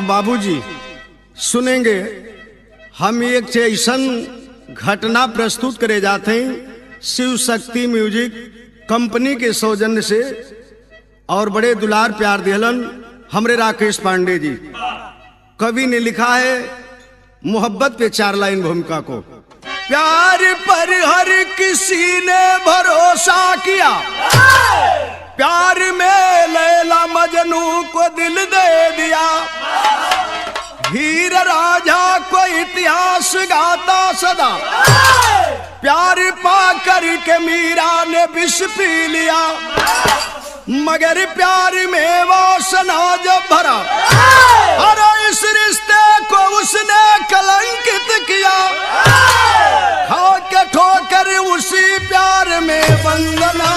बाबूजी सुनेंगे, हम एक ऐसन घटना प्रस्तुत करे जाते हैं शिव शक्ति म्यूजिक कंपनी के सौजन्य से, और बड़े दुलार प्यार दिहलन हमरे राकेश पांडे जी। कवि ने लिखा है मोहब्बत पे 4 लाइन भूमिका को। प्यार पर हर किसी ने भरोसा किया, प्यार में लैला मजनू को दिल दे दिया, हीर राजा को इतिहास गाता सदा, प्यार पा कर के मीरा ने विष पी लिया, मगर प्यार में वासना जब भरा, अरे इस रिश्ते को उसने कलंकित किया, खा के ठोकर उसी प्यार में वंदना,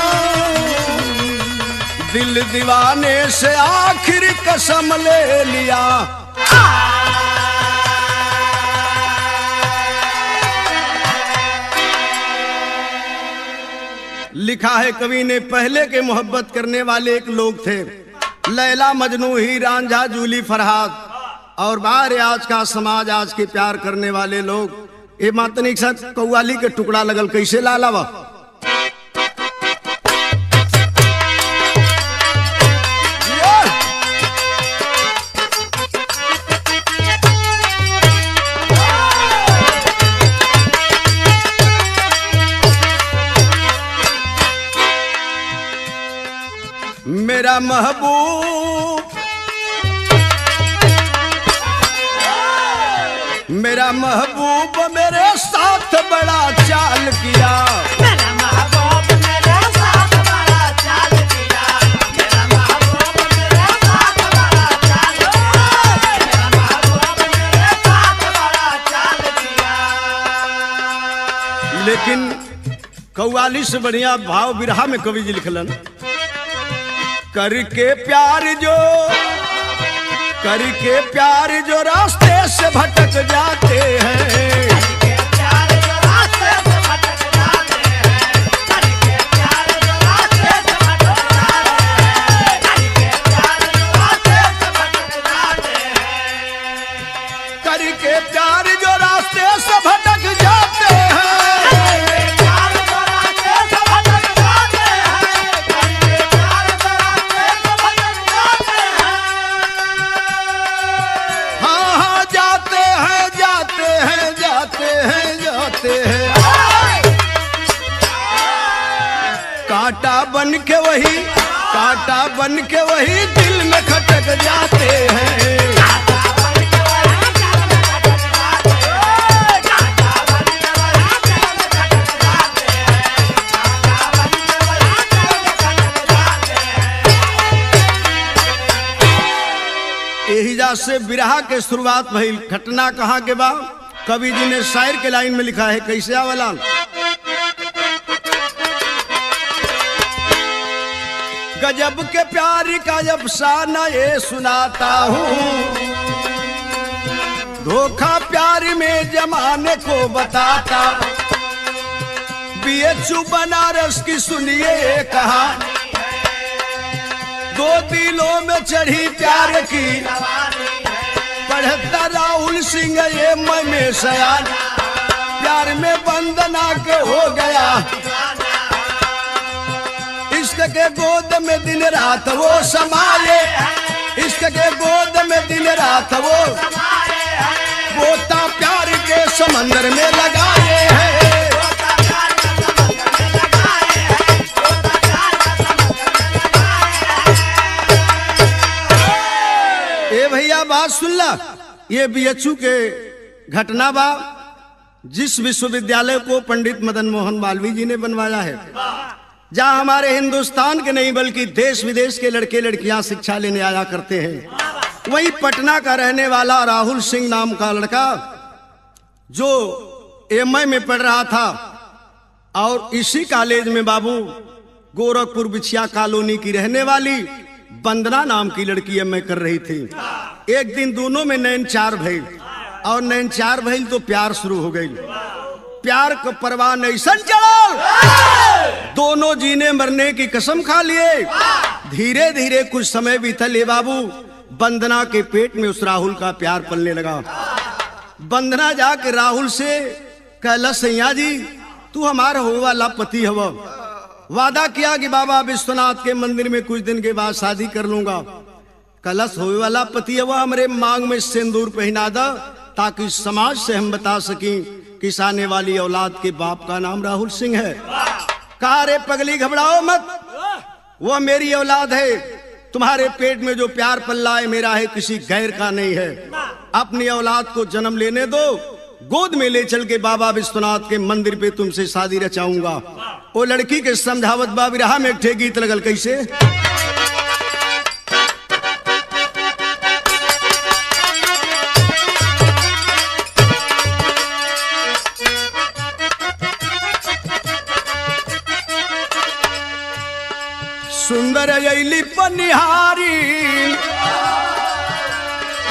दिल दीवाने से आखिर कसम ले लिया। लिखा है कवि ने, पहले के मोहब्बत करने वाले एक लोग थे, लैला मजनू ही रांझा जूली फरहाद, और बाहर आज का समाज, आज के प्यार करने वाले लोग, ये मातनी के साथ कव्वाली के टुकड़ा लगल कैसे लालावा। मेरा महबूब, मेरा महबूब मेरे साथ बड़ा चाल किया, मेरा महबूब मेरे साथ बड़ा चाल किया, मेरा महबूब मेरे साथ बड़ा चाल किया, मेरा महबूब मेरे साथ बड़ा चाल किया। लेकिन कव्वाली से बढ़िया भाव बिरहा में कवि जी लिखलन, करके प्यार जो रास्ते से भटक जाते हैं, करके प्यार जो रास्ते से भटक जाते हैं, करके प्यार जो रास्ते से भटक जाते हैं, करके प्यार जो रास्ते से भटक जाते हैं, करके प्यार जो रास्ते से भटक जाते हैं, कांटा बन के वही दिल में खटक जाते हैं, एहिजा से बिरहा के शुरुआत भइल। घटना कहाँ के बा, कवि जी ने शायर के लाइन में लिखा है कैसे आवला। गजब के प्यार का अफसाना ये सुनाता हूँ, धोखा प्यार में जमाने को बताता, बीएचयू बनारस की सुनिए ये कहानी, 2 दिलों में चढ़ी प्यार की, पढ़ता राहुल सिंह ये मैं सयान, प्यार में बंदना के हो गया, इश्क के गोद में दिन रात वो समाये, इश्क के गोद में दिन रात वो गोता प्यार के समंदर में लगाए हैं। ए भैया बात सुन ला, ये बीएचयू के घटना बा, जिस विश्वविद्यालय को पंडित मदन मोहन मालवीय जी ने बनवाया है, जहां हमारे हिंदुस्तान के नहीं बल्कि देश विदेश के लड़के लड़कियां शिक्षा लेने आया करते हैं। वही पटना का रहने वाला राहुल सिंह नाम का लड़का जो एमए में पढ़ रहा था, और इसी कॉलेज में बाबू गोरखपुर बिछिया कॉलोनी की रहने वाली वंदना नाम की लड़की एमए कर रही थी। एक दिन दोनों में नैन चार भइल, और नैन चार भइल तो प्यार शुरू हो गई। प्यार को परवान ऐसा चढ़ल, दोनों जीने मरने की कसम खा लिए। धीरे धीरे कुछ समय बीतल, बाबू वंदना के पेट में उस राहुल का प्यार पलने लगा। वंदना जाके राहुल से कहला, सैया जी तू हमारा हो वाला पति हवा, वादा किया कि बाबा विश्वनाथ के मंदिर में कुछ दिन के बाद शादी कर लूंगा। कलश होवे वाला पति हवा, हमरे मांग में सिंदूर पहना दा ताकि समाज से हम बता सकें कि इस आने वाली औलाद के बाप का नाम राहुल सिंह है। कहा, रे पगली घबराओ मत, वो मेरी औलाद है। तुम्हारे पेट में जो प्यार पल्ला है मेरा है, किसी गैर का नहीं है। अपनी औलाद को जन्म लेने दो, गोद में ले चल के बाबा विश्वनाथ के मंदिर पे तुमसे शादी रचाऊंगा। वो लड़की के समझावत बा विरहा में एक ठे गीत लगल कैसे, सुंदर अयली पनिहारी,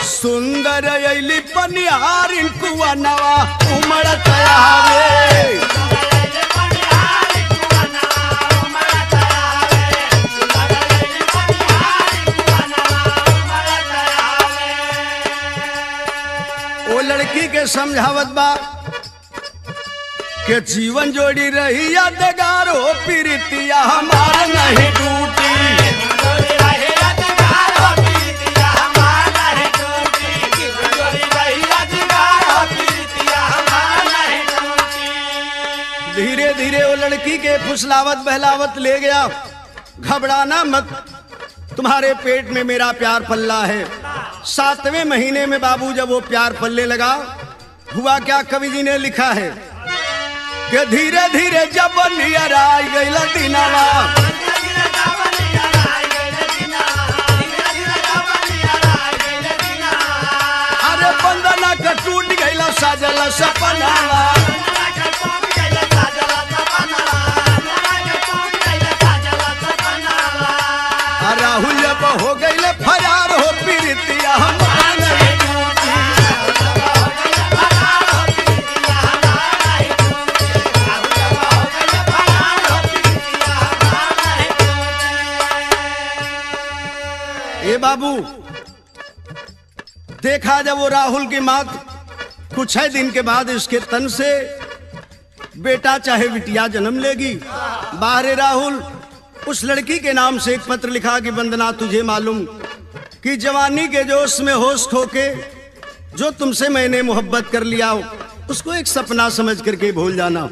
सुंदर अयली पनिहारी कुआ नवा उमड़त आवे। वो लड़की के समझावत बा के जीवन जोड़ी रही यादगार हो, प्रीतिया हमार नहीं टूटी। धीरे धीरे वो लड़की के फुसलावत बहलावत ले गया। घबराना मत, तुम्हारे पेट में मेरा प्यार पल्ला है। 7वें महीने में बाबू जब वो प्यार पलने लगा, हुआ क्या कवि जी ने लिखा है कि धीरे धीरे जब नियर आई गइल दिनवा, अरे बंदना का टूट गइल साजल सपनावा। राहुल जब हो गइल फरार हो, प्रीतिया हमार नहीं टूटी। ए बाबू, देखा जब वो राहुल की माँ कुछ है दिन के बाद इसके तन से बेटा चाहे बिटिया जन्म लेगी। बाहरे राहुल उस लड़की के नाम से एक पत्र लिखा कि वंदना, तुझे मालूम कि जवानी के जोश में होश खो के जो तुमसे मैंने मोहब्बत कर लिया उसको एक सपना समझ करके भूल जाना,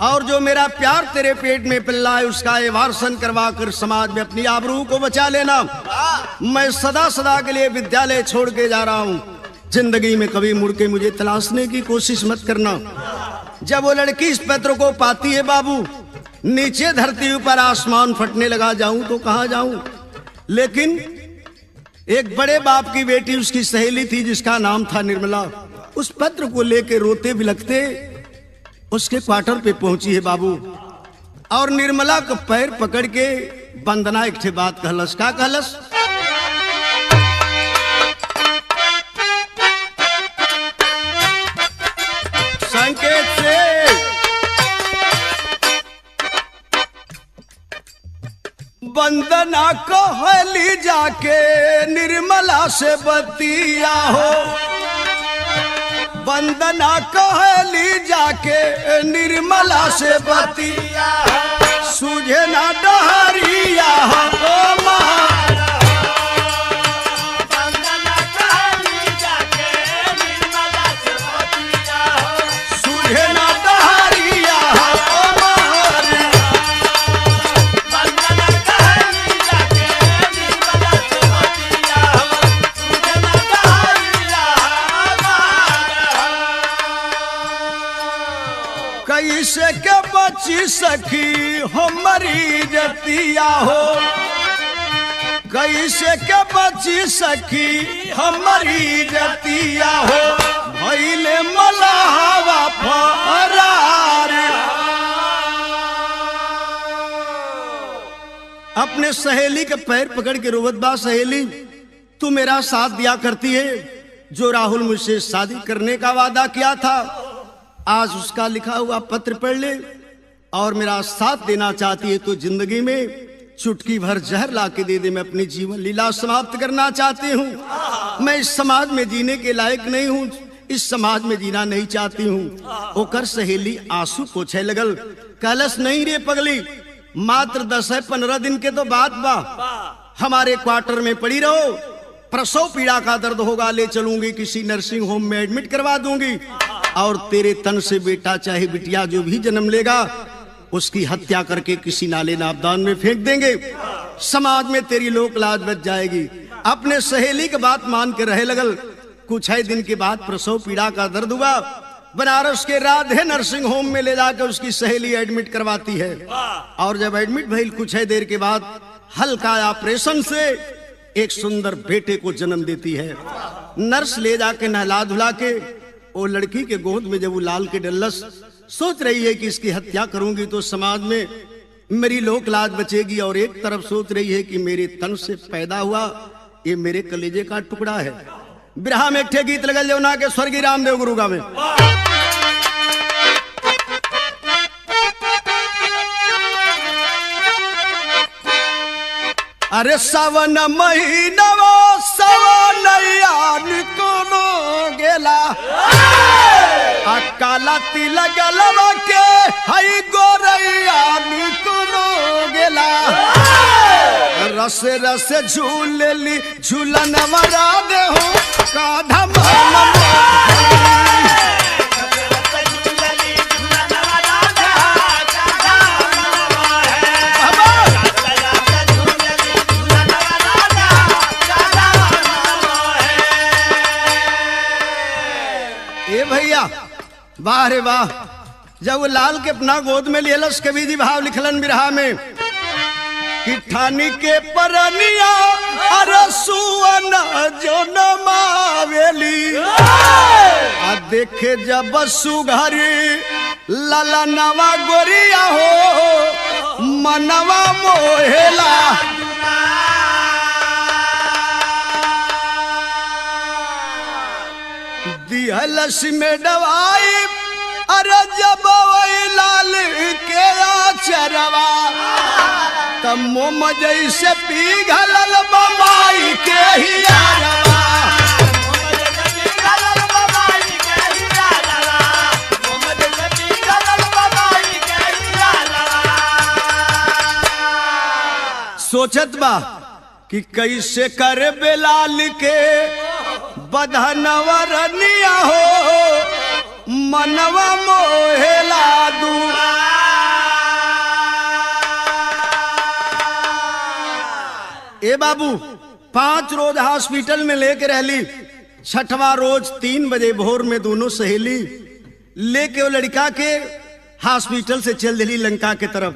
और जो मेरा प्यार तेरे पेट में पल्ला है उसका एवारसन करवा कर समाज में अपनी आबरू को बचा लेना। मैं सदा सदा के लिए विद्यालय छोड़ के जा रहा हूँ, जिंदगी में कभी मुड़ के मुझे तलाशने की कोशिश मत करना। जब वो लड़की इस पत्र को पाती है बाबू, नीचे धरती ऊपर आसमान फटने लगा। जाऊं तो कहां जाऊं, लेकिन एक बड़े बाप की बेटी उसकी सहेली थी जिसका नाम था निर्मला, उस पत्र को लेकर रोते बिलखते उसके क्वार्टर पे पहुंची है बाबू, और निर्मला का पैर पकड़ के वंदना एक ठे बात कहलस। का कहलस, संकेत से वंदना कहली जाके निर्मला से बतिया हो, वंदना कहली जाके निर्मला से बतिया, सूझे ना डहरिया हो वंदना कहली जाके निर्मला से बतिया, सूझे ना डहरिया हो। कैसे के बची सखी हमारी जतिया हो, कैसे के बची सखी हमारी जतिया हो, भइले मलाहवा फरार। अपने सहेली के पैर पकड़ के रोवत बा, सहेली तू मेरा साथ दिया करती है, जो राहुल मुझसे शादी करने का वादा किया था आज उसका लिखा हुआ पत्र पढ़ ले और मेरा साथ देना चाहती है तो जिंदगी में चुटकी भर जहर ला के दे दे, मैं अपनी जीवन लीला समाप्त करना चाहती हूँ। मैं इस समाज में जीने के लायक नहीं हूँ, इस समाज में जीना नहीं चाहती हूँ। ओकर सहेली आंसू पोछे लगल, कहलस नहीं रे पगली, मात्र 10 है 15 दिन के तो बात बा, हमारे क्वार्टर में पड़ी रहो, प्रसव पीड़ा का दर्द होगा, ले चलूंगी किसी नर्सिंग होम में एडमिट करवा दूंगी, और तेरे तन से बेटा चाहे बिटिया जो भी जन्म लेगा उसकी हत्या करके किसी नाले नाबदान में फेंक देंगे, समाज में तेरी लोक लाज बच जाएगी। अपने सहेली की बात मान के रहे लगल। कुछ ही दिन के बाद प्रसव पीड़ा का दर्द हुआ, बनारस के राधे नर्सिंग होम में ले जाकर उसकी सहेली एडमिट करवाती है, और जब एडमिट भइल कुछ ही देर के बाद हल्का ऑपरेशन से एक सुंदर बेटे को जन्म देती है। नर्स ले जाके नहला धुला के वो लड़की के गोद में जब वो लाल के डल्लस, सोच रही है कि इसकी हत्या करूंगी तो समाज में मेरी लोक लाज बचेगी, और एक तरफ सोच रही है कि मेरे तन से पैदा हुआ ये मेरे कलेजे का टुकड़ा है। बिरहा में एक ठे गीत लगल जौना के स्वर्गीय रामदेव गुरु गावे। अरे सावन महीनवा सवनैया निकोनो गेला, आ काला तिलक गलवा के हई गोरैया निकोनो गेला, रसे रसे झूलेली झूलनवा राधे हो काधा वाह रे वाह। जब वो लाल के अपना गोद में लियलस, कवि जी भाव लिखलन बिरहा में कि ठानी के परनिया अरसुअन जो नमावेली, आ देखे जब सुघरी ललनवा गोरिया हो मनवा मोहेला, दिहलस में दवाई अरे जब लाल के आचरवा, तब मोम जैसे पिघलल बमाई के हियारवा, सोचत बा कि कैसे कर बेलाल के बधनवा रनिया हो मनवा मोहेला दू, ए बाबू 5 रोज हॉस्पिटल में लेके रहली, 6वां रोज 3 बजे भोर में दोनों सहेली लेके वो लड़का के हॉस्पिटल से चल दिली लंका के तरफ।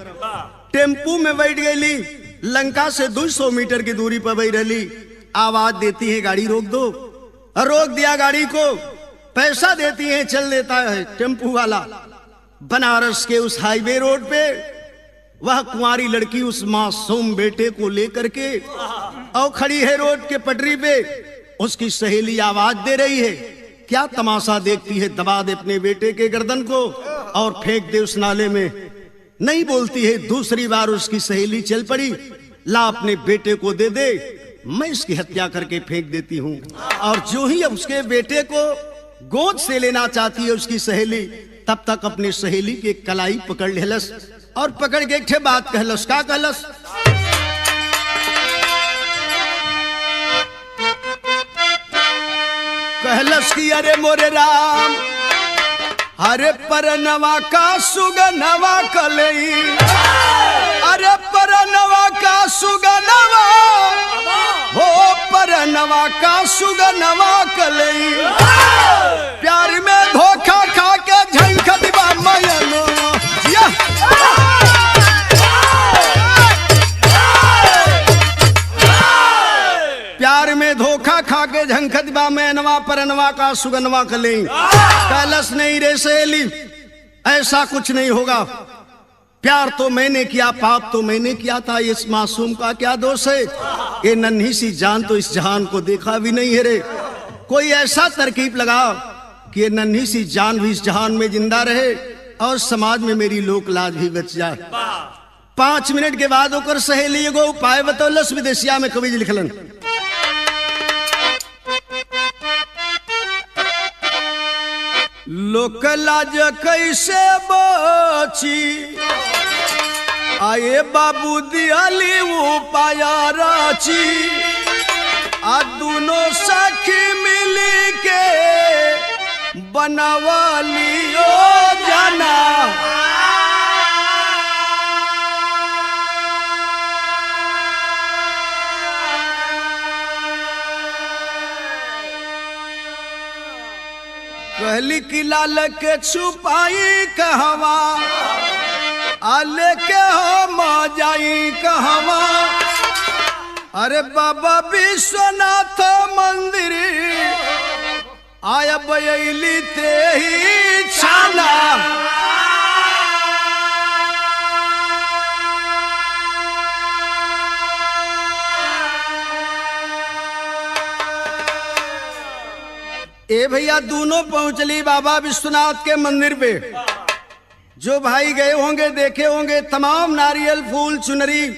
टेम्पू में बैठ गई, लंका से 200 मीटर की दूरी पर बैठ रही, आवाज देती है गाड़ी रोक दो, रोक दिया गाड़ी को, पैसा देती है, चल देता है टेम्पू वाला। बनारस के उस हाईवे रोड पे वह कुंवारी लड़की उस मासूम बेटे को लेकर के और खड़ी है रोड के पटरी पे, उसकी सहेली आवाज दे रही है, क्या तमाशा देखती है, दबा दे अपने बेटे के गर्दन को और फेंक दे उस नाले में। नहीं बोलती है, दूसरी बार उसकी सहेली चल पड़ी, ला अपने बेटे को दे दे, मैं इसकी हत्या करके फेंक देती हूँ। और जो ही अब उसके बेटे को गोद से लेना चाहती है उसकी सहेली, तब तक अपनी सहेली के कलाई पकड़ लेलस और पकड़ के एक बात कहलस। का कहलस? कहलस कि अरे मोरे राम, अरे परनवा का सुगनवा कलई, अरे परनवा का सुगनवा हो, परनवा का सुगनवा कलई, प्यार में धोखा खा के झंखत बा मयनो, प्यार में धोखा खा के झंखत बा मैनवा परनवा का सुगनवा कलई। कैलस नहीं रे सहेली, ऐसा कुछ नहीं होगा, प्यार तो मैंने किया, पाप तो मैंने किया था, इस मासूम का क्या दोष है? ये नन्ही सी जान तो इस जहान को देखा भी नहीं है रे। कोई ऐसा तरकीब लगा कि ये नन्ही सी जान भी इस जहान में जिंदा रहे और समाज में मेरी लोक लाज भी बच जाए। 5 मिनट के बाद ओकर सहेली एगो उपाय बतौलस, विदेशिया में कवि जी लिखलन। लोक लाज कैसे बची, आए बाबू दियाली उपाय रची, आ दोनों सखी मिली के बनवलियो जाना। कहली कि लाल के छुपाई कहवा, आले के हम जाई कहवा। अरे बाबा विश्वनाथ मंदिर आया बयली ते ही छाना। ए भैया दोनों पहुंचली बाबा विश्वनाथ के मंदिर पे। जो भाई गए होंगे देखे होंगे, तमाम नारियल फूल चुनरी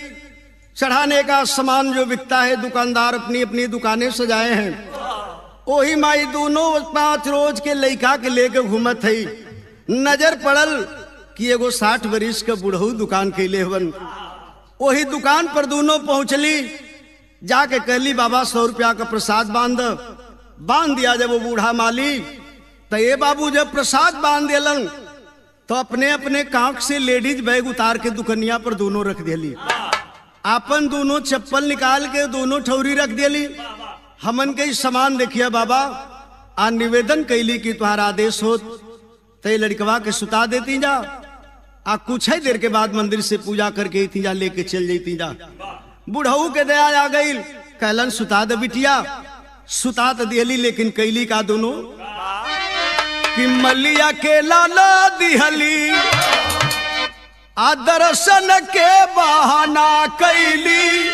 चढ़ाने का सामान जो बिकता है, दुकानदार अपनी अपनी दुकानें सजाए हैं। वही माई दोनों 5 रोज के लइका के लेके घूमत है। नजर पड़ल कि एगो 60 बरिस का बुढ़ऊ दुकान कैले हवन। वही दुकान पर दोनों पहुंचली, जाके कहली बाबा 100 रुपया का प्रसाद बांध दिया। जब वो बूढ़ा माली तो ये बाबू जब प्रसाद बांध दिलन तो अपने अपने कांख से लेडीज बैग उतार के दुकनिया पर दोनों रख दिली। आपन दोनों चप्पल निकाल के दोनों ठौरी रख दिली। हमन के सामान देखिए बाबा, आ निवेदन कैली कि तुम्हारा आदेश हो तो लड़कवा के सुता देती जा, आ कुछ ही देर के बाद मंदिर से पूजा करके थी जा लेके चल जाती जा। बुढ़ऊ के दया आ गई, कहलन सुता दे बिटिया। सुता तो दिहली, लेकिन कैली का दोनों कि मलिया के लाला दिहली, आ दर्शन के बहाना कैली।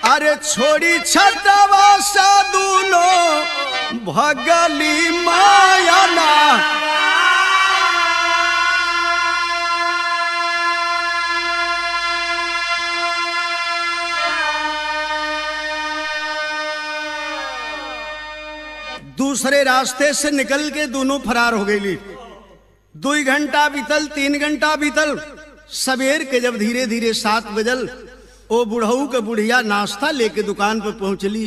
अरे छोड़ी छतवा सा दोनों भगली मायाना। दूसरे रास्ते से निकल के दोनों फरार हो गई। 2 घंटा बीतल, 3 घंटा बीतल। सवेर के जब धीरे धीरे 7 बजल, ओ बुढ़ऊ के बुढ़िया नाश्ता लेके दुकान पर पहुंचली।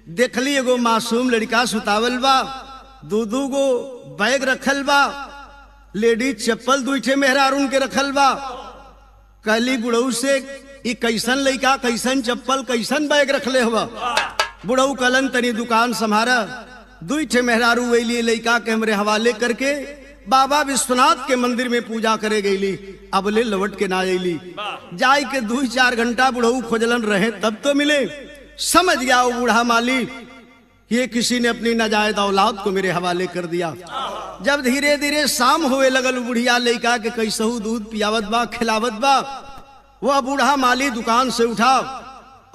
देखली एगो मासूम लड़का सुतावल बा, 2 गो बैग रखल बा, लेडीज चप्पल 2 ठे मेहरारून के रखल बा। कहली बुढ़ऊ से, ई कैसन लड़का, कैसन चप्पल, कैसन बैग रखले हुआ। बुढ़ऊ कहलन तनी दुकान संभारा। 2 ठे मेहरारू वैली लड़का के हमरे हवाले करके बाबा विश्वनाथ के मंदिर में पूजा करे गईली। अब ले लौट के ना अली। जाय के 2-4 घंटा बुढ़ऊ खोजलन रहे तब तो मिले। समझ गया वो बूढ़ा माली, ये किसी ने अपनी नाजायज औलाद को मेरे हवाले कर दिया। जब धीरे धीरे शाम हुए लगल, बुढ़िया लड़का के कैसहू दूध पियावत बा, खिलावत बा। वह बूढ़ा माली दुकान से उठा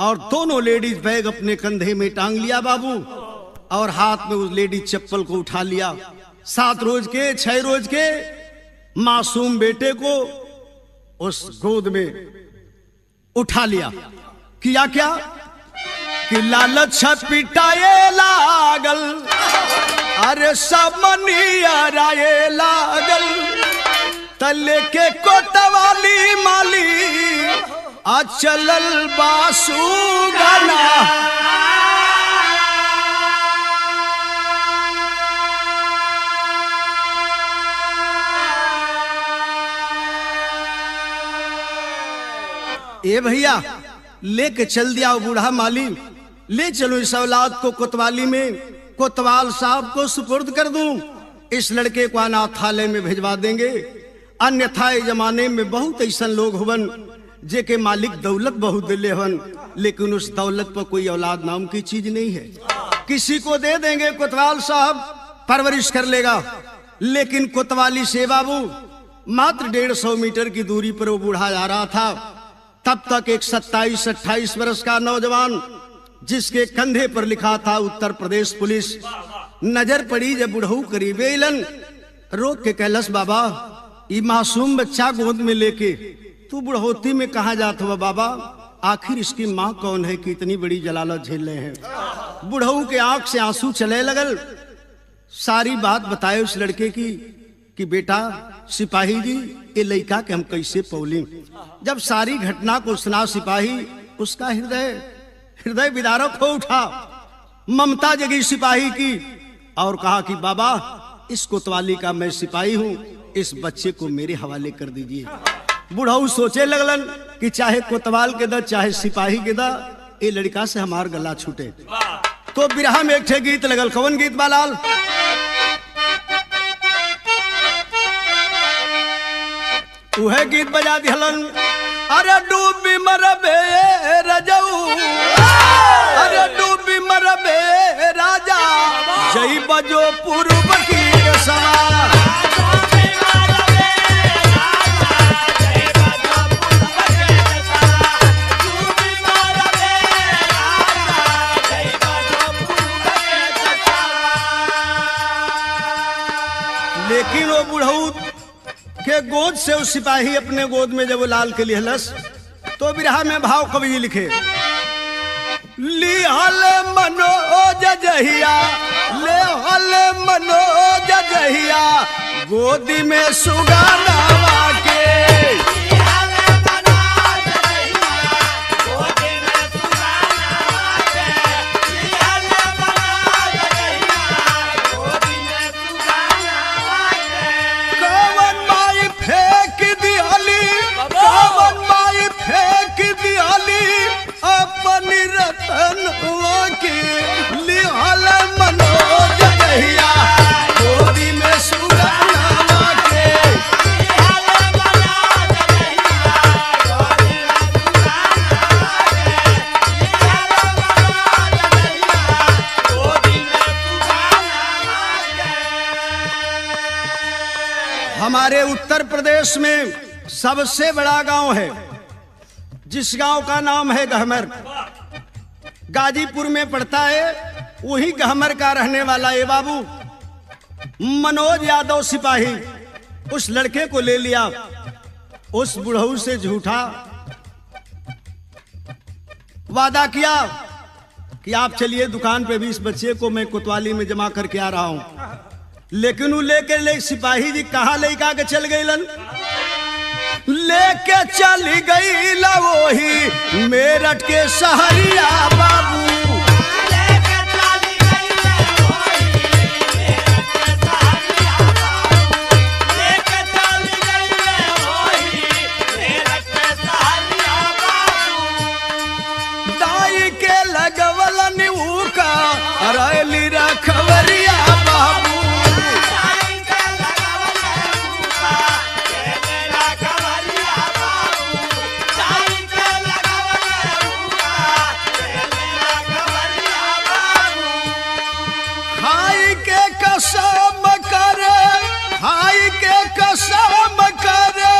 और दोनों लेडीज बैग अपने कंधे में टांग लिया बाबू, और हाथ में उस लेडीज चप्पल को उठा लिया। 7 रोज के 6 रोज के मासूम बेटे को उस गोद में उठा लिया। किया क्या कि लालच पिटाए लागल, अरे सब मनियराए लागल। तले के कोतवाली माली आ चलल बासु गाना। ए भैया लेके चल दिया वो बूढ़ा माली, ले चलो इस औलाद को कोतवाली में, कोतवाल साहब को सुपुर्द कर दूं। इस लड़के को अनाथालय में भिजवा देंगे। अन्यथा जमाने में बहुत ऐसा लोग हुवन जेके मालिक दौलत बहुत दिले हवन, लेकिन उस दौलत पर कोई औलाद नाम की चीज नहीं है। किसी को दे देंगे, कोतवाल साहब परवरिश कर लेगा। लेकिन कोतवाली से बाबू मात्र 150 मीटर की दूरी पर वो बूढ़ा जा रहा था। तब तक एक 27-28 वर्ष का नौजवान, जिसके कंधे पर लिखा था उत्तर प्रदेश पुलिस, नजर पड़ी। जब बुढ़ऊ करीबे इलन, रोक के कहलस बाबा, ये मासूम बच्चा गोद में लेके तू बुढ़ोती में कहाँ जात हुआ बाबा, आखिर इसकी माँ कौन है कि इतनी बड़ी जलालत झेल रहे हैं। बुढ़ऊ के आंख से आंसू चले लगल। सारी बात बताए उस लड़के की कि बेटा सिपाही जी, ये लड़का के हम कैसे पौली। जब सारी घटना को सुना सिपाही, उसका हृदय विदारक हो उठा। ममता जगी सिपाही की और कहा कि बाबा, इस कोतवाली का मैं सिपाही हूं, इस बच्चे को मेरे हवाले कर दीजिए। बुढ़ऊ सोचे लगलन कि चाहे कोतवाल के दा चाहे सिपाही के दा, ये लड़का से हमार गला छूटे। तो बिरहा में एक ठे गीत लगल। कौन गीत बालाल? वह गीत बजा दिहलन। अरे डूबी मरबे रजऊ, अरे डूबी मरबे राजा, जई बजो पूर्व की सवा। लेकिन वो बुढ़ऊ के गोद से उस सिपाही अपने गोद में जब वो लाल के लिहलस, तो बिरहा में भाव कवि जी लिखे। लिहल मनोज जहिया, लेहल मनोज जहिया, गोदी में सुगानावा के। हमारे उत्तर प्रदेश में सबसे बड़ा गांव है, जिस गांव का नाम है गहमर, गाजीपुर में पड़ता है। वही गहमर का रहने वाला ये बाबू मनोज यादव सिपाही उस लड़के को ले लिया। उस बुढ़ऊ से झूठा वादा किया कि आप चलिए दुकान पे भी, इस बच्चे को मैं कोतवाली में जमा करके आ रहा हूं। लेकिन वो लेके सिपाही जी कहाँ लेका के चल गई, लेके चली गई वही मेरठ के सहरिया बाबू। दाई के लगवलन का अरली रखवरिया बाबू। कसम करे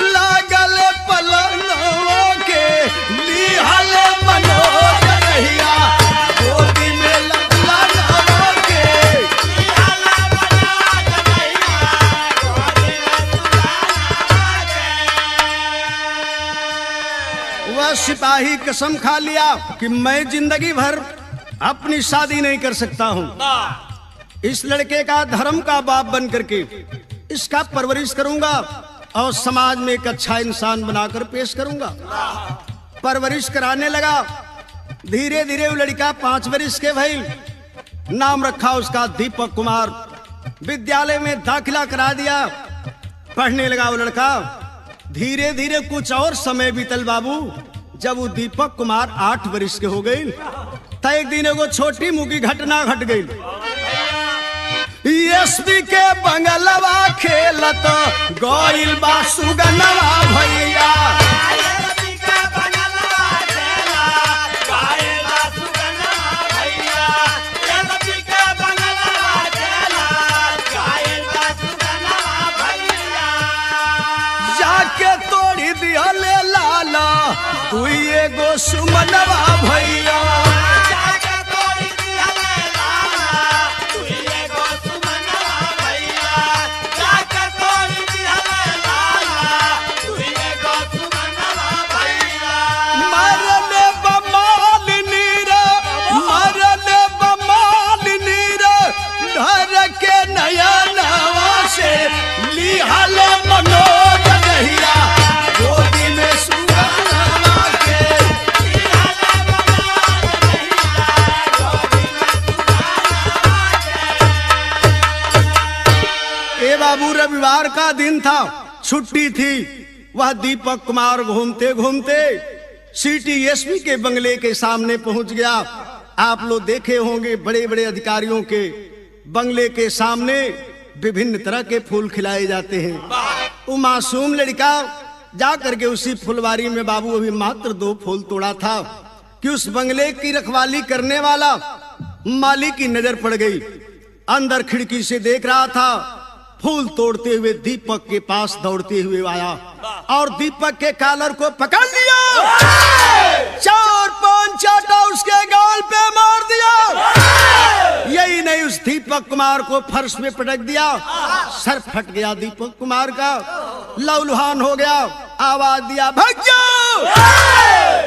लागल पलनवा के, लिहल मनोज जहिया, गोदी में ललनवा के। वह सिपाही कसम खा लिया कि मैं जिंदगी भर अपनी शादी नहीं कर सकता हूं। इस लड़के का धर्म का बाप बन करके इसका परवरिश करूंगा और समाज में एक अच्छा इंसान बनाकर पेश करूंगा। परवरिश कराने लगा। धीरे धीरे वो लड़का 5 वर्ष के भई। नाम रखा उसका दीपक कुमार। विद्यालय में दाखिला करा दिया, पढ़ने लगा वो लड़का। धीरे धीरे कुछ और समय बीतल बाबू। जब वो दीपक कुमार 8 वर्ष के हो गई, तो एक दिन एगो छोटी मुकी घटना घट गई। एसपी के बंगलवा खेलत गोइल बा सुगनवा भैया। जाके तोड़ी दिया ले लाला तू एगो सुमनवा भैया। जाके तोड़ी दिया ले लाला तू एगो हाल मनोज दहिया गोदी में सुगानवा के ए बाबू रविवार का दिन था, छुट्टी थी। वह दीपक कुमार घूमते घूमते सिटी एसपी के बंगले के सामने पहुंच गया। आप लोग देखे होंगे बड़े बड़े अधिकारियों के बंगले के सामने विभिन्न तरह के फूल खिलाए जाते हैं। वो मासूम लड़का जा करके उसी फुलवारी में बाबू अभी मात्र 2 फूल तोड़ा था कि उस बंगले की रखवाली करने वाला माली की नजर पड़ गई। अंदर खिड़की से देख रहा था, फूल तोड़ते हुए दीपक के पास दौड़ते हुए आया और दीपक के कॉलर को पकड़ लिया, 4-5 चाटा उसके गाल पे मार दिया। यही नहीं, उस दीपक कुमार को फर्श में पटक दिया, सर फट गया दीपक कुमार का, लहूलुहान हो गया। आवाज दिया, भाग जाओ,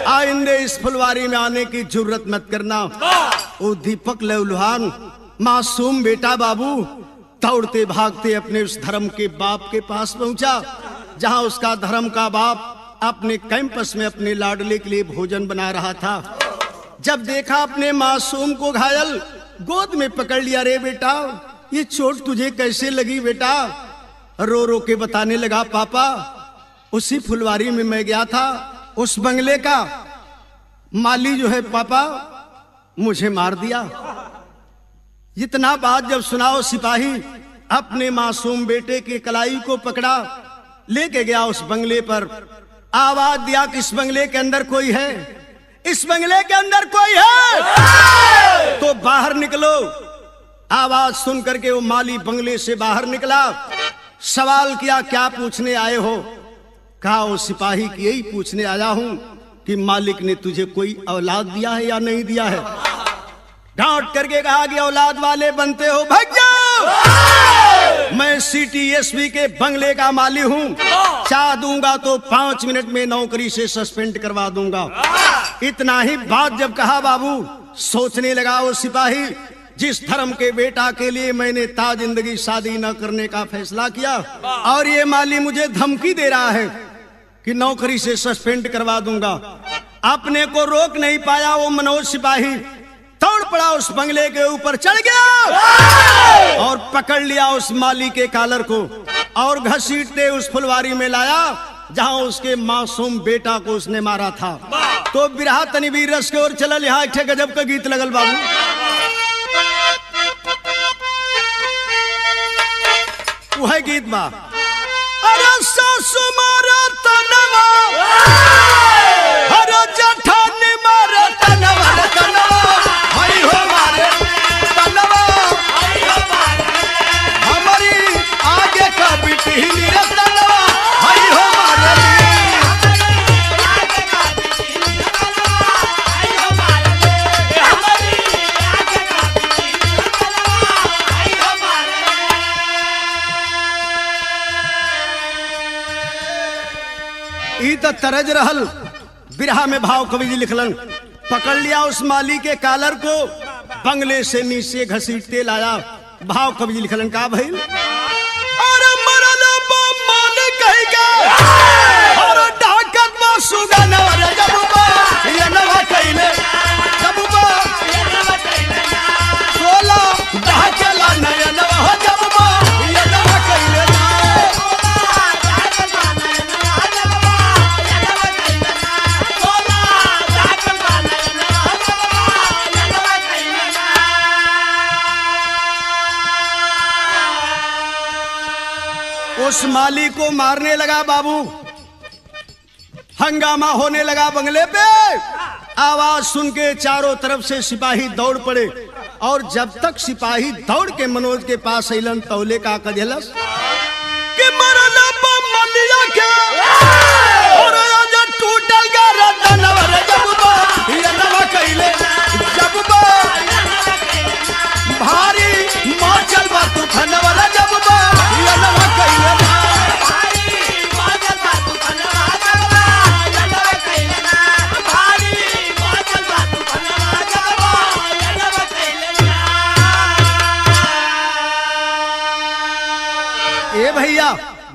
आइंदे इस फुलवारी में आने की जुर्रत मत करना। वो दीपक लहूलुहान मासूम बेटा बाबू दौड़ते भागते अपने उस धर्म के बाप के पास पहुंचा, जहां उसका धर्म का बाप अपने कैंपस में अपने लाडले के लिए भोजन बना रहा था। जब देखा अपने मासूम को घायल, गोद में पकड़ लिया। रे बेटा, ये चोट तुझे कैसे लगी बेटा? रो रो के बताने लगा, पापा उसी फुलवारी में मैं गया था, उस बंगले का माली जो है पापा मुझे मार दिया। इतना बात जब सुनाओ, सिपाही अपने मासूम बेटे के कलाई को पकड़ा, लेके गया उस बंगले पर। आवाज दिया कि इस बंगले के अंदर कोई है, इस बंगले के अंदर कोई है तो बाहर निकलो। आवाज सुन करके वो माली बंगले से बाहर निकला। सवाल किया, क्या पूछने आए हो? कहा वो सिपाही की यही पूछने आया हूं कि मालिक ने तुझे कोई औलाद दिया है या नहीं दिया है। डांट करके कहा कि औलाद वाले बनते हो, भाग जाओ। मैं सिटी एसपी के बंगले का माली हूँ, चाह दूंगा तो 5 मिनट में नौकरी से सस्पेंड करवा दूंगा। इतना ही बात जब कहा बाबू, सोचने लगा वो सिपाही, जिस धर्म के बेटा के लिए मैंने ता जिंदगी शादी न करने का फैसला किया और ये माली मुझे धमकी दे रहा है कि नौकरी से सस्पेंड करवा दूंगा। अपने को रोक नहीं पाया वो मनोज सिपाही, दौड़ पड़ा उस बंगले के ऊपर, चढ़ गया और पकड़ लिया उस माली के कॉलर को और घसीटते उस फुलवारी में लाया जहां उसके मासूम बेटा को उसने मारा था। तो बिरहा तनवीर रस के ओर चलल। यहाँ एक गजब का गीत लगल बाबू, वह गीत बा, अरे सासु मारा तनवा, अरे जठानी मारा तनवा, तनवा हरी हो मारे तनवा, हमारी आगे का बिटी रे तनवा हरी हो मारे। ई तो तरज रहल बिरहा में भाव कवि जी लिखलन। पकड़ लिया उस माली के कॉलर को, बंगले से नीचे घसीटते लाया। भाव कवि जी लिखलन का भइल, अरे मरला बा मालिक कहिगा और ढाकत मा सुगना रे जबुबा ये नवा कइले जबुबा बोला ढाकेला नयनवा हो जबुबा ये नवा कइले ना। उस माली को मारने लगा बाबू, हंगामा होने लगा बंगले पे। आवाज सुन के चारों तरफ से सिपाही दौड़ पड़े और जब तक सिपाही दौड़ के मनोज के पास अइलन तौले का कजलस कि मरना बा मलिया के और आज टूटल गा रतनवा रे जबुबा ये नवा कइले जबुबा भारी माचल बा तू खनवा रे जबुबा ये नवा कइले भैया।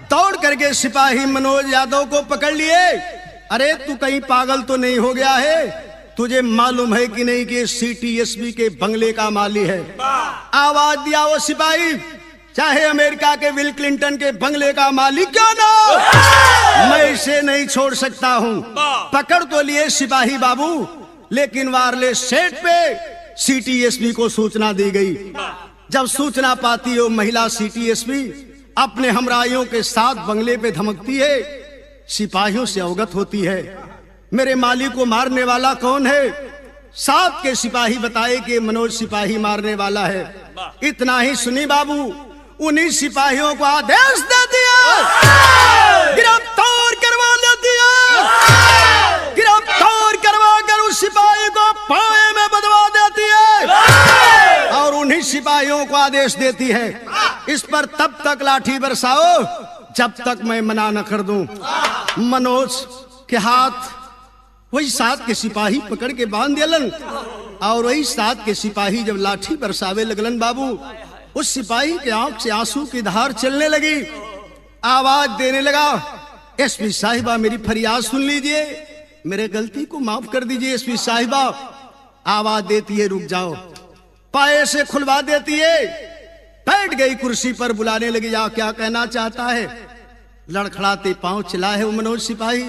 दौड़ करके सिपाही मनोज यादव को पकड़ लिए। अरे तू कहीं पागल तो नहीं हो गया है? तुझे मालूम है कि नहीं कि सीटीएसबी के बंगले का माली है? आवाज दिया वो सिपाही, चाहे अमेरिका के बिल क्लिंटन के बंगले का मालिक क्यों ना हो, मैं इसे नहीं छोड़ सकता हूं। पकड़ तो लिए सिपाही बाबू, लेकिन वायरलेस सेट पे सीटीएसबी को सूचना दी गई। जब सूचना पाती है महिला सीटीएसबी अपने हमराइयों के साथ बंगले पे धमकती है, सिपाहियों से अवगत होती है मेरे माली को मारने वाला कौन है। साथ के सिपाही बताए कि मनोज सिपाही मारने वाला है। इतना ही सुनी बाबू, उन्हीं सिपाहियों को आदेश दे दिया, गिरफ्तार करवा दिया, गिरफ्तार करवा कर उस सिपाही को पाए में बदवा देती है और उन्हीं सिपाहियों को आदेश देती है, इस पर तब तक लाठी बरसाओ जब तक मैं मना न कर दूं। मनोज के हाथ वही साथ के सिपाही पकड़ के बांध दिलन और वही साथ के सिपाही जब लाठी बरसावे लगलन बाबू, उस सिपाही के आंख से आंसू की धार चलने लगी। आवाज देने लगा, एसपी साहिबा मेरी फरियाद सुन लीजिए, मेरे गलती को माफ कर दीजिए। एसपी साहिबा आवाज देती है रुक जाओ, पाए से खुलवा देती है, बैठ गई कुर्सी पर, बुलाने लगी जा क्या कहना चाहता है। लड़खड़ाते पांव चला है वो मनोज सिपाही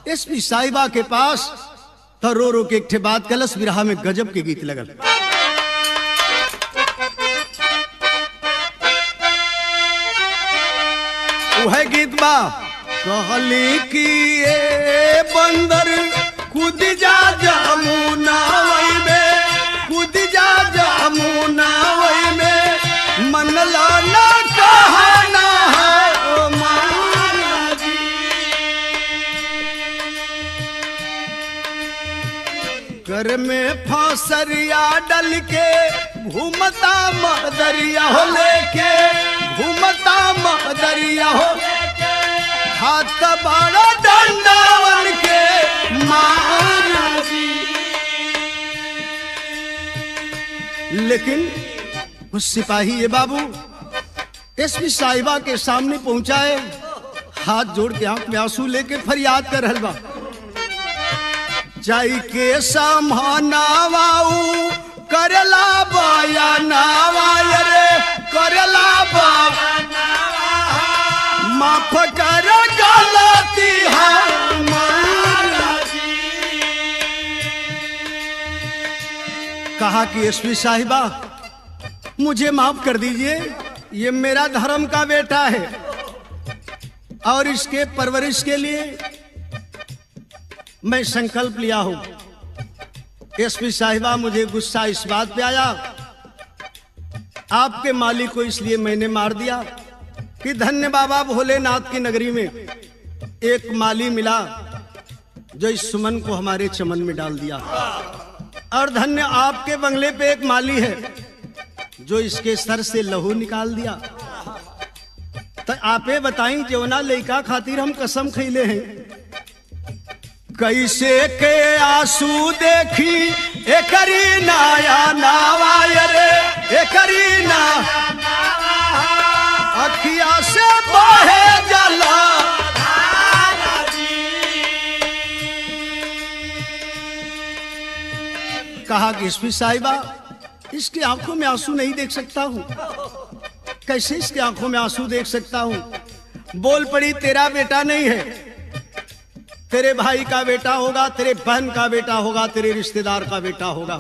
एसपी साहिबा के पास, तो रो रो के एक ठे बात कलस बिरहा में गजब के गीत लगल। वह गीत बा कहली कि ए बंदर कूद जा जमुना वही में, कूद जा जमुना वही में, मन लाना कहना है ओ महाराज जी। घर में फांसरिया डल के घूमता मदरिया हो लेके, घूमता मदरिया हो हाथ बड़ा डंडा बन के महाराजी। लेकिन उस सिपाही ये बाबू एसपी साहिबा के सामने पहुंचा है, हाथ जोड़ के आंख में आंसू लेके फरियाद कर रहल बा, जाई के समानावाऊ करला बाया नावा रे, करला बाया माफ कर गलती हमारी। कहा कि एसपी साहिबा मुझे माफ कर दीजिए, ये मेरा धर्म का बेटा है और इसके परवरिश के लिए मैं संकल्प लिया हूं। एसपी साहिबा मुझे गुस्सा इस बात पे आया, आपके मालिक को इसलिए मैंने मार दिया कि धन्य बाबा भोलेनाथ की नगरी में एक माली मिला जो इस सुमन को हमारे चमन में डाल दिया, और धन्य आपके बंगले पे एक माली है जो इसके सर से लहू निकाल दिया। तो आपे बताई जवना लइका खातिर हम कसम खैले हैं, कैसे के आंसू देखी एकरी नाया नावा रे, एकरी ना अखिया से बहे जला। कहा कि एसपी साहिबा इसकी आंखों में आंसू नहीं देख सकता हूं, कैसे इसकी आंखों में आंसू देख सकता हूं। बोल पड़ी तेरा बेटा नहीं है, तेरे भाई का बेटा होगा, तेरे बहन का बेटा होगा, तेरे रिश्तेदार का बेटा होगा,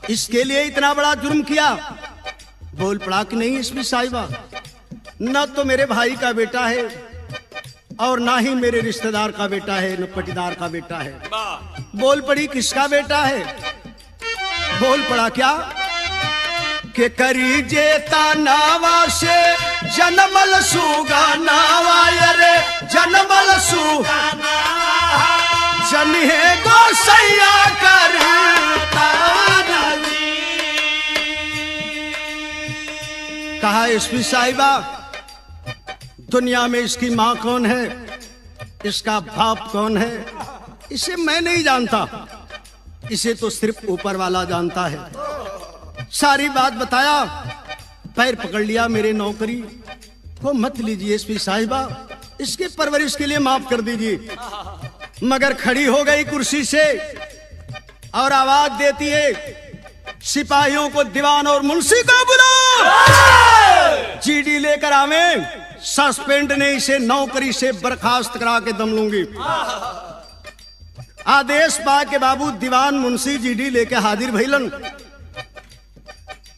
इसके लिए इतना बड़ा जुर्म किया। बोल पड़ा कि नहीं एसपी साहिबा, न तो मेरे भाई का बेटा है और ना ही मेरे रिश्तेदार का बेटा है, न पटीदार का बेटा है। बोल पड़ी किसका बेटा है? बोल पड़ा क्या के करी जेता नावा से जन्मल सुगा नावा रे, जन्मल सुगा जन्हे गोसैया करता। कहा एसपी साहिबा दुनिया में इसकी माँ कौन है, इसका बाप कौन है, इसे मैं नहीं जानता, इसे तो सिर्फ ऊपर वाला जानता है। सारी बात बताया, पैर पकड़ लिया मेरे नौकरी, को मत लीजिए एसपी साहिबा, इसके परवरिश के लिए माफ कर दीजिए। मगर खड़ी हो गई कुर्सी से और आवाज देती है, सिपाहियों को, दीवान और मुंशी को बुलाओ, जीडी लेकर आवे। सस्पेंड ने इसे नौकरी से बर्खास्त करा के दम लूंगी। आदेश पा के बाबू दीवान मुंशी जीडी लेके हाजिर भइलन।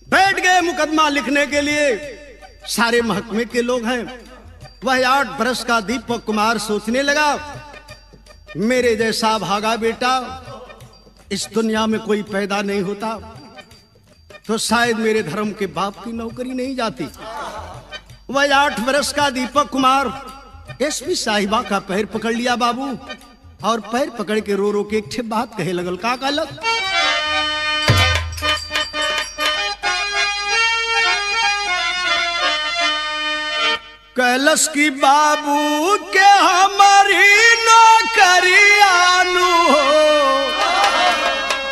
बैठ गए मुकदमा लिखने के लिए। सारे महकमे के लोग हैं। वह 8 बरस का दीपक कुमार सोचने लगा, मेरे जैसा भागा बेटा इस दुनिया में कोई पैदा नहीं होता, तो शायद मेरे धर्म के बाप की नौकरी नहीं जाती। वह 8 बरस का दीपक कुमार एसपी साहिबा का पैर पकड़ लिया बाबू, और पैर पकड़ के रो रो के एक बात कहे लगल। का कहलक? कैलस की बाबू के हमारी नौकरियानु हो,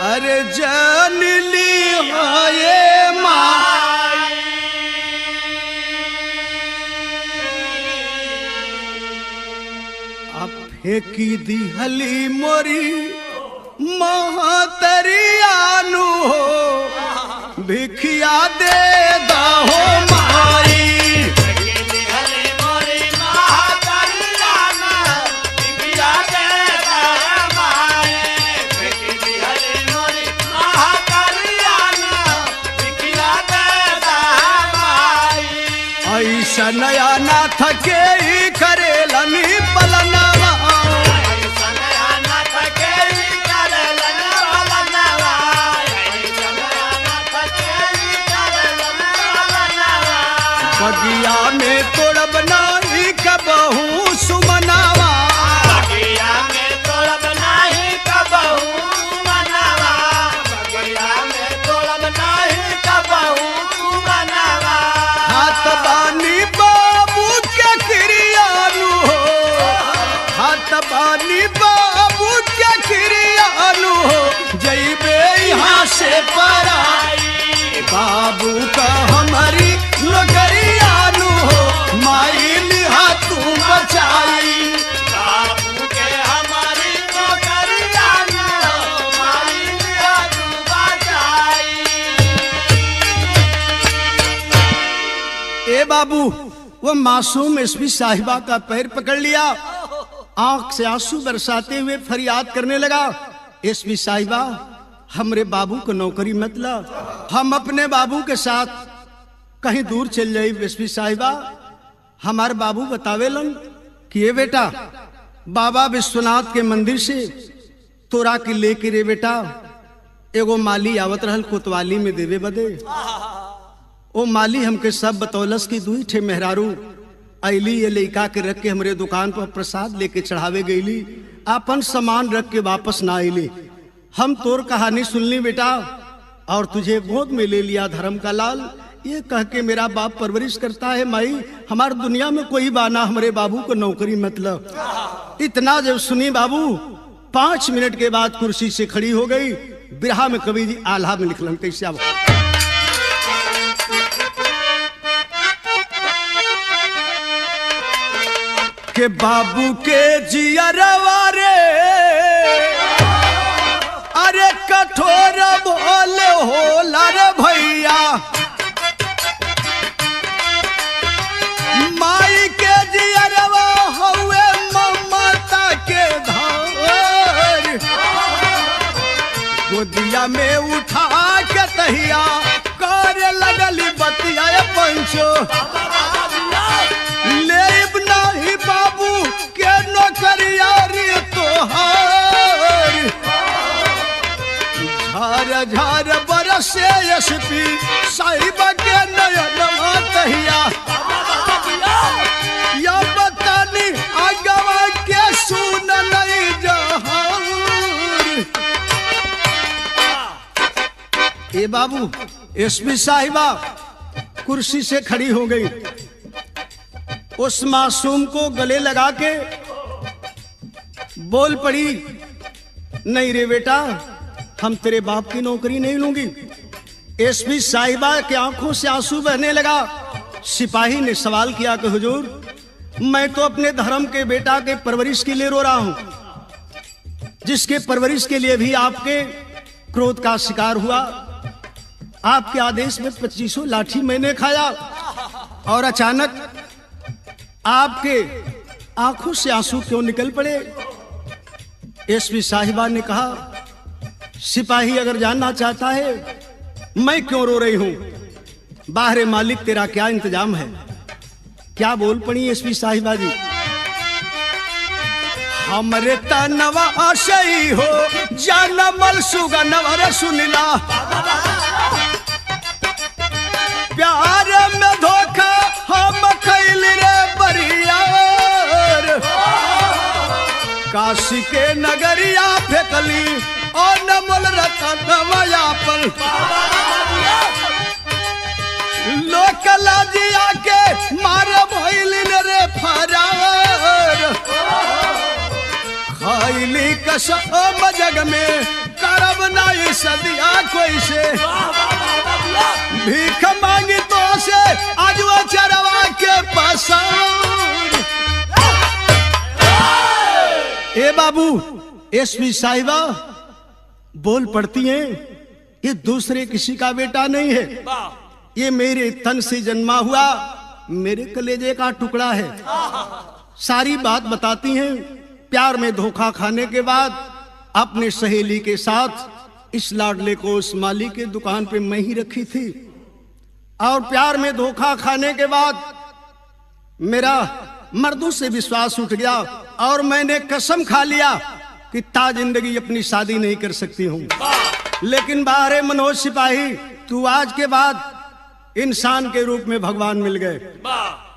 अरे जान ली हो ये माई, अब फेंकी दी हली मोरी महतरियानु हो, भिखिया दे दहो माई। ऐसा नया ना थके ही करेलनी पलनवा, ऐसा नया ना थके ही करेलनी पलनवा, ऐसा नया ना थके ही करेलनी पलनवा। बगिया में तोड़ब नाही कबहू सुमनावा, बगिया में तोड़ब नाही कबहू सुमनावा, बगिया में तोड़ब नाही कबहू सुमनावा। हाथ बानी बाबू के क्रियानु हो, हाथ बानी बाबू के क्रियानु हो, जइबे यहाँ से पराई, बाबू का हमारी नौकरियानु हो, माई लिहा तू बचाई। बाबू के हमारी नौकरियानु हो, माई लिहा तू बचाई। ए बाबू, वो मासूम एसपी साहिबा का पैर पकड़ लिया, आंख से आंसू बरसाते हुए फरियाद करने लगा, एसपी साहिबा हमरे बाबू को नौकरी मत ला, हम अपने बाबू के साथ कहीं दूर चल जाए। एसपी साहिबा हमारे बाबू बतावेलन कि ये बेटा बाबा विश्वनाथ के मंदिर से तोरा के लेके रे बेटा एगो माली आवत रहल कोतवाली में देवे बदे। ओ माली हमके सब बतौलस की 2 ठे मेहरारू ऐली ये लइका के रख के हमरे दुकान पर प्रसाद लेके चढ़ावे गईली, अपन सामान रख के वापस ना आईली। हम तोर कहानी सुनली बेटा और तुझे गोद में ले लिया धर्म का लाल, ये कह के मेरा बाप परवरिश करता है। माई हमार दुनिया में कोई बाना, हमारे बाबू को नौकरी मतलब। इतना जब सुनी बाबू 5 मिनट के बाद कुर्सी से खड़ी हो गई। बिरहा में कवि जी आल्हा में लिखलन कैसे अब के बाबू के जियरवा रे, अरे कठोर भोले होला रे भैया, माई के जियरवा हुए ममता के धार, गोदिया में उठा के तहिया कर लगली बतिया पंचो, लेब नाही बाबू के नौकरिया रे तोहार, झार झार बरसे एसपी साहिबा के नयनवा तहिया, या बतानी आगवा के सुन नहीं जहार। ए बाबू एसपी साहिबा कुर्सी से खड़ी हो गई, उस मासूम को गले लगा के बोल पड़ी, नहीं रे बेटा हम तेरे बाप की नौकरी नहीं लूंगी। एसपी साहिबा के आंखों से आंसू बहने लगा। सिपाही ने सवाल किया कि हुजूर, मैं तो अपने धर्म के बेटा के परवरिश के लिए रो रहा हूं, जिसके परवरिश के लिए भी आपके क्रोध का शिकार हुआ। आपके आदेश में 2500 लाठी मैंने खाया और अचानक आपके आंखों से आंसू क्यों निकल पड़े? एसपी साहिबा ने कहा, सिपाही अगर जानना चाहता है मैं क्यों रो रही हूं, बाहरे मालिक तेरा क्या इंतजाम है? क्या बोल पड़ी एसपी साहिबा जी? हमरे तनवा आशई हो जानमल सुगनवर सुनिला, प्यार में धोखा हम खैल रे बरियार, काशी के नगरिया फेंकली और नमल रतनवा पर, लोकला जिया के मार भइल रे फरार, खैली कसम जग में करब नहीं सदिया कोई से, भीख मांगी तो से आज वो चरवा के पसार। ए बाबू, एसपी साहिबा बोल पड़ती हैं, ये दूसरे किसी का बेटा नहीं है, ये मेरे तन से जन्मा हुआ मेरे कलेजे का टुकड़ा है। सारी बात बताती हैं। प्यार में धोखा खाने के बाद अपने सहेली के साथ इस लाडले को उस माली के दुकान पे मैं ही रखी थी, और प्यार में धोखा खाने के बाद मेरा मर्दों से विश्वास उठ गया और मैंने कसम खा लिया कि ता जिंदगी अपनी शादी नहीं कर सकती हूं। लेकिन बाहरे मनोज सिपाही, तू आज के बाद इंसान के रूप में भगवान मिल गए।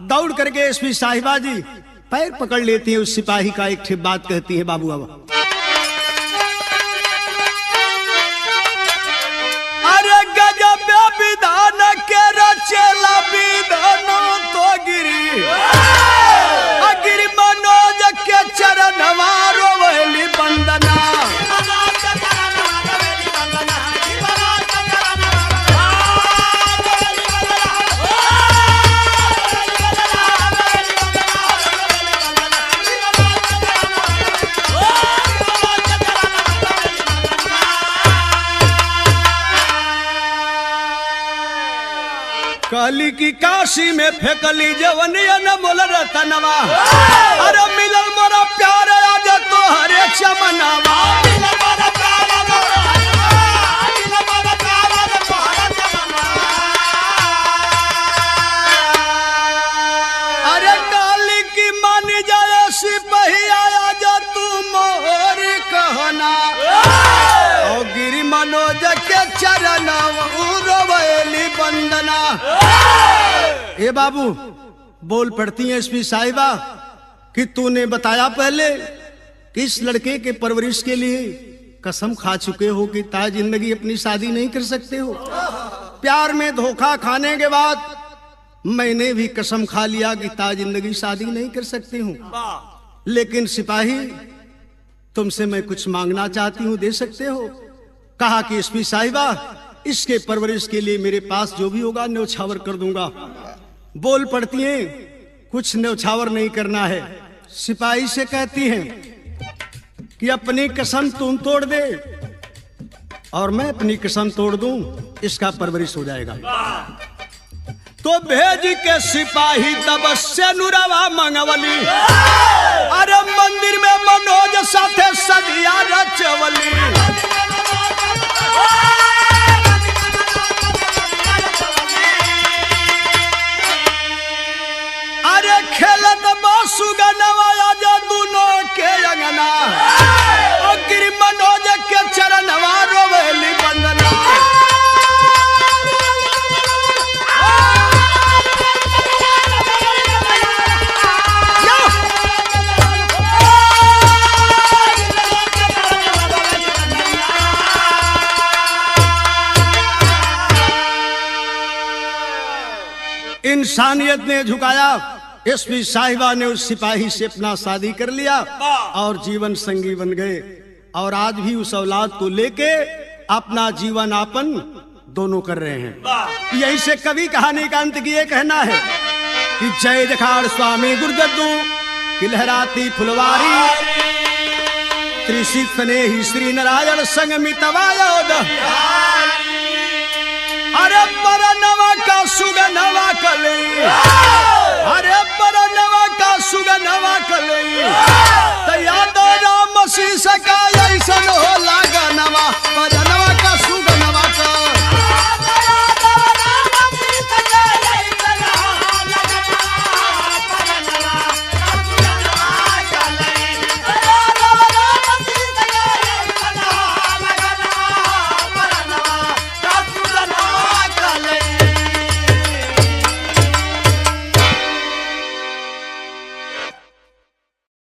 दौड़ करके एसपी साहिबा जी पैर पकड़ लेती है उस सिपाही का, एक ठिप बात कहती है, बाबू अब अरे गजब विधान के रचेला विधानो तो गिरी, अगिरी मनोज के चरण वारो वैली बंदना, काली की काशी में फेंकली जवनिया न बोल रतनवा, अरे मिलल मोरा प्यार आज तो हरे चमनवा, अरे काली की मान जाए सिपाही आया जा तू मोर कहना, और गिरी मनोज के चरण रोवेली बंदना। ए बाबू, बोल पड़ती है एसपी साहिबा कि तूने बताया पहले कि इस लड़के के परवरिश के लिए कसम खा चुके हो कि ता जिंदगी अपनी शादी नहीं कर सकते हो। प्यार में धोखा खाने के बाद मैंने भी कसम खा लिया कि ता जिंदगी शादी नहीं कर सकती हूँ। लेकिन सिपाही, तुमसे मैं कुछ मांगना चाहती हूँ, दे सकते हो? कहा कि एसपी साहिबा, इसके परवरिश के लिए मेरे पास जो भी होगा न्यौछावर कर दूंगा। बोल पड़ती हैं, कुछ न्यौछावर नहीं करना है। सिपाही से कहती हैं कि अपनी कसम तुम तोड़ दे और मैं अपनी कसम तोड़ दूं, इसका परवरिश हो जाएगा। तो भेज के सिपाही तब से नुरवा मंगवली, अरे मंदिर में मनोज साथे सदिया रचवली, अरे खेलत सुगनवा जा दोनों के अंगना, और गिरी मनोज के चरणवा रोवेली बंदना। इंसानियत ने झुकाया। एसपी साहिबा ने उस सिपाही से अपना शादी कर लिया और जीवन संगी बन गए, और आज भी उस औलाद को लेके अपना जीवन यापन दोनों कर रहे हैं। यही से कवि कहानी का अंत की ये कहना है कि जय जखाड़ स्वामी गुरुदत्तू की लहराती फुलवारी त्रिशित स्नेही श्री नारायण संग मितवायोद अरे पर नवा का सुगनवा कले अरे पर नवा का सुगनवा कले तो याद राम शीश का ऐसा हो लागा नवा पर नवा